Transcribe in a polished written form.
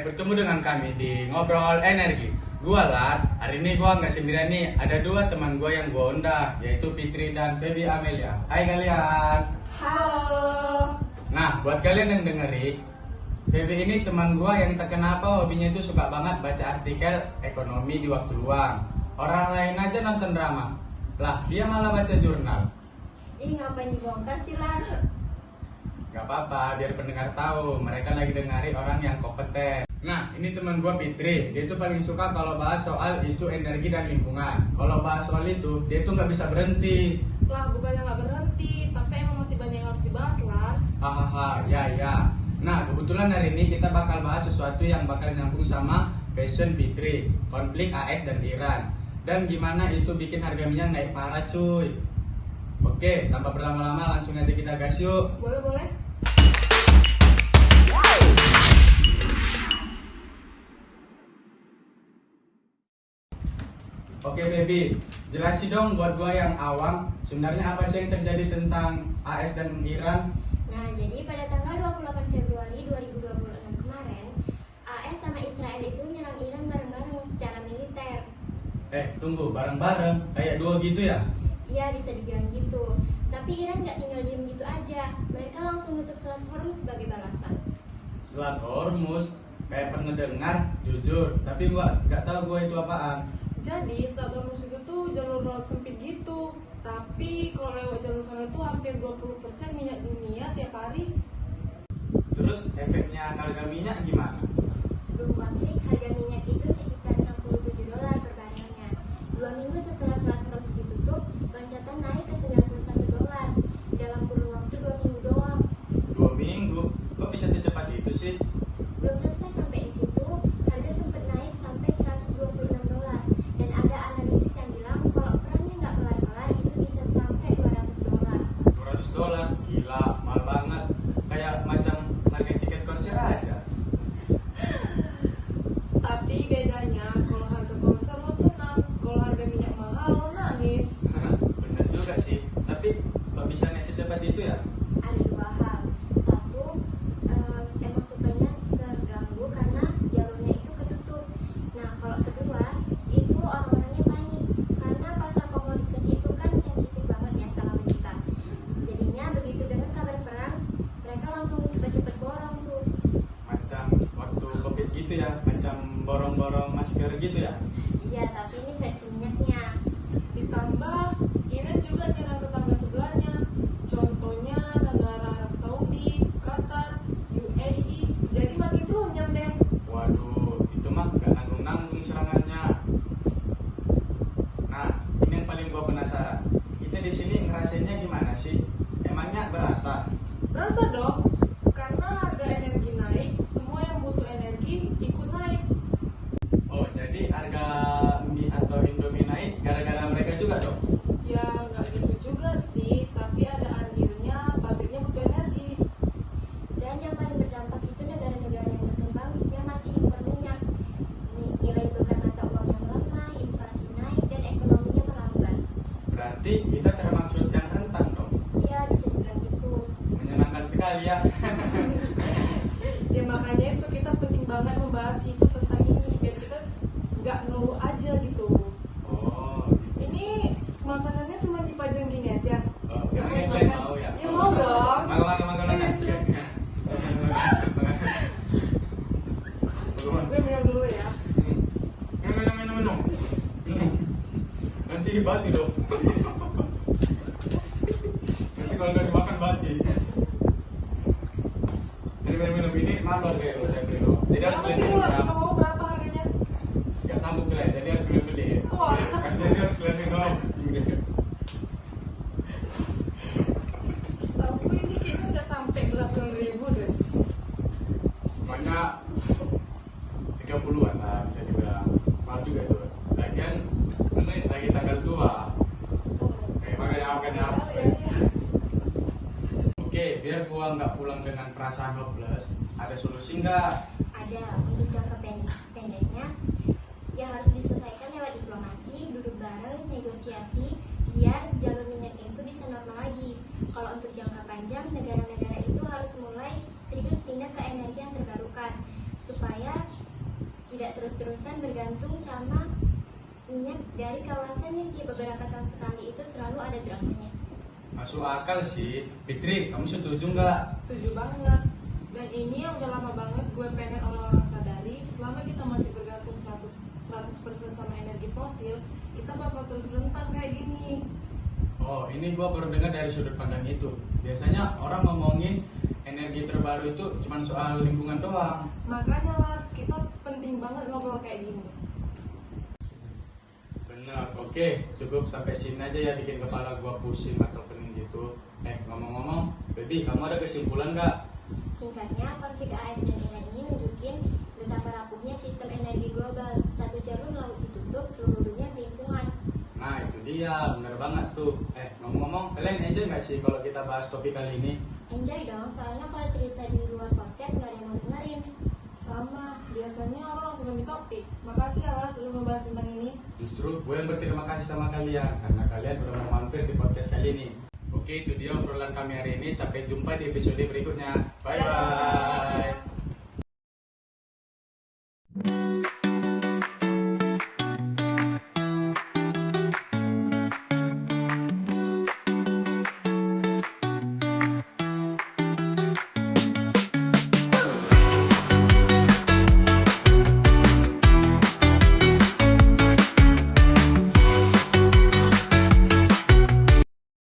Bertemu dengan kami di Ngobrol Energi. Gua Lars, hari ini gua nggak sendirian nih, ada dua teman gua yang gua undang, yaitu Fitri dan Feby Amelia. Hai kalian. Halo. Nah, buat kalian yang dengerin, Feby ini teman gua yang tak kenapa hobinya itu suka banget baca artikel ekonomi di waktu luang. Orang lain aja nonton drama, lah dia malah baca jurnal. Ih, ngapain dibongkar sih, Lars? Gak apa-apa, biar pendengar tahu mereka lagi dengerin orang yang kompeten. Nah, ini teman gua Fitri, dia itu paling suka kalau bahas soal isu energi dan lingkungan. Kalau bahas soal itu, dia tuh nggak bisa berhenti. Lah, bukannya nggak berhenti, tapi emang masih banyak yang harus dibahas, Lars. Hahaha, ya. Nah, kebetulan hari ini kita bakal bahas sesuatu yang bakal nyambung sama passion Fitri, konflik AS dan Iran. Dan gimana itu bikin harga minyak naik parah cuy. Oke, tanpa berlama-lama langsung aja kita gas yuk. Boleh. Oke Feby, jelasin dong buat gua yang awam, sebenarnya apa sih yang terjadi tentang AS dan Iran? Nah, jadi pada tanggal 28 Februari 2026 kemarin, AS sama Israel itu nyerang Iran bareng-bareng secara militer. Tunggu, bareng-bareng, kayak dua gitu ya? Iya, bisa dibilang gitu. Tapi Iran nggak tinggal diem gitu aja. Mereka langsung nutup Selat Hormuz sebagai balasan. Selat Hormuz, kayak pernah dengar, jujur, tapi gua nggak tahu gua itu apaan. Jadi, Selat Hormuz itu tuh jalur laut sempit gitu. Tapi kalau lewat jalur sana itu hampir 20% minyak dunia tiap hari. Terus efeknya harga minyak gimana? Sebelum konflik, harga minyak itu sekitar $67 per barelnya. 2 minggu setelah Selat Hormuz ditutup, loncatan naik ke $91. Dalam kurun waktu 2 minggu doang. 2 minggu? Kok bisa secepat itu sih? Belum selesai sampai di situ, harga sempat naik sampai $126. Dan ada analisis yang bilang kalau perangnya nggak kelar-kelar itu bisa sampai $200. $200? Gila, mahal banget. Kayak macam harga tiket konser aja. Tapi bedanya, kalau harga konser lo senang, kalau harga minyak mahal lo nangis. Bener juga sih, tapi kok bisa naik secepat itu ya? Ada dua hal. Satu, emang suplainya terganggu karena jalurnya itu ketutup. Nah, kalau kedua, itu orang-orangnya panik karena pasar komoditas itu kan sensitif banget ya sama kita. Jadinya begitu dengar kabar perang, mereka langsung cepet-cepet borong tuh. Macam waktu COVID gitu ya, macam borong-borong masker gitu ya? Iya, tapi ini versi minyaknya. Ditambah, Iran juga nyerang tetangga sebelahnya. Contohnya negara Arab Saudi, Qatar, UAE. Jadi makin runyam deh. Waduh, itu mah gak nanggung-nanggung serangannya. Nah, ini yang paling gua penasaran. Kita di sini ngerasainnya gimana sih? Emangnya berasa? Berasa dong, karena harga energi naik, semua yang butuh energi ikut naik. Oh, jadi harga mie atau Indomie naik gara-gara mereka juga dong? Ya nggak gitu juga sih, tapi ada andilnya pabriknya butuh energi. Dan yang paling berdampak itu negara-negara yang berkembang yang masih impor minyak. Nilai tukar mata uang yang lemah, inflasi naik, dan ekonominya melambat. Berarti kita termasuk yang rentan dong? Iya, bisa dibilang gitu. Menyenangkan sekali ya. Ya makanya itu kita penting banget membahas isu tentang ini biar kita nggak ngeluh aja gitu. Oh, Ini makanannya cuma dipajang gini aja. oh, Nggak yang mau lain makan? mau ya? Ya mau dong. Makan. duluan. Gue minum dulu ya. Minum. Nanti basi dong. Nanti kalau nggak dimakan basi. Minum ini mahal kayak lo saya beli lo. Jadi harus Apa beli sih dulu. lo? Kamu berapa harganya? Gak sanggup beli, jadi harus beli. Wah. Kan jadi harus beli minum. Setahu gue ini kayaknya nggak sampai belasan ribu deh. Semuanya 30-an lah bisa dibilang. Mahal juga itu. Lagian ini lagi tanggal tua. Kayak makanya makanya. Oke, biar gua nggak pulang dengan perasaan hopeless, ada solusi nggak? Ada. Untuk jangka pendeknya, ya harus diselesaikan lewat diplomasi, duduk bareng, negosiasi, biar jalur minyak itu bisa normal lagi. Kalau untuk jangka panjang, negara-negara itu harus mulai serius pindah ke energi yang terbarukan, supaya tidak terus-terusan bergantung sama minyak dari kawasan yang tiap beberapa tahun sekali itu selalu ada dramanya. Masuk akal sih. Fitri, kamu setuju nggak? Setuju banget. Dan ini yang udah lama banget gue pengen orang-orang sadari, selama kita masih bergantung 100% sama energi fosil, kita bakal terus rentan kayak gini. Oh, ini gua baru dengar dari sudut pandang itu. Biasanya orang ngomongin energi terbaru itu cuma soal lingkungan doang. Makanya Lars, kita penting banget ngobrol kayak gini. Benar. Oke, cukup sampai sini aja ya, bikin kepala gua pusing atau pening gitu. Ngomong-ngomong, Baby, kamu ada kesimpulan nggak? Singkatnya, konflik AS dan Iran ini nunjukin betapa rapuhnya sistem energi global. Satu jalur laut ditutup, seluruh dunia kelimpungan. Nah, itu dia, benar banget tuh. Ngomong-ngomong, kalian enjoy nggak sih kalau kita bahas topik kali ini? Enjoy dong, soalnya kalau cerita di luar podcast nggak ada yang mau dengerin. Sama, biasanya orang langsung ganti topik. Makasih ya Lars udah membahas tentang ini. Justru gue yang berterima kasih sama kalian karena kalian udah mau mampir di podcast kali ini. Oke, itu dia obrolan kami hari ini. Sampai jumpa di episode berikutnya. Bye bye.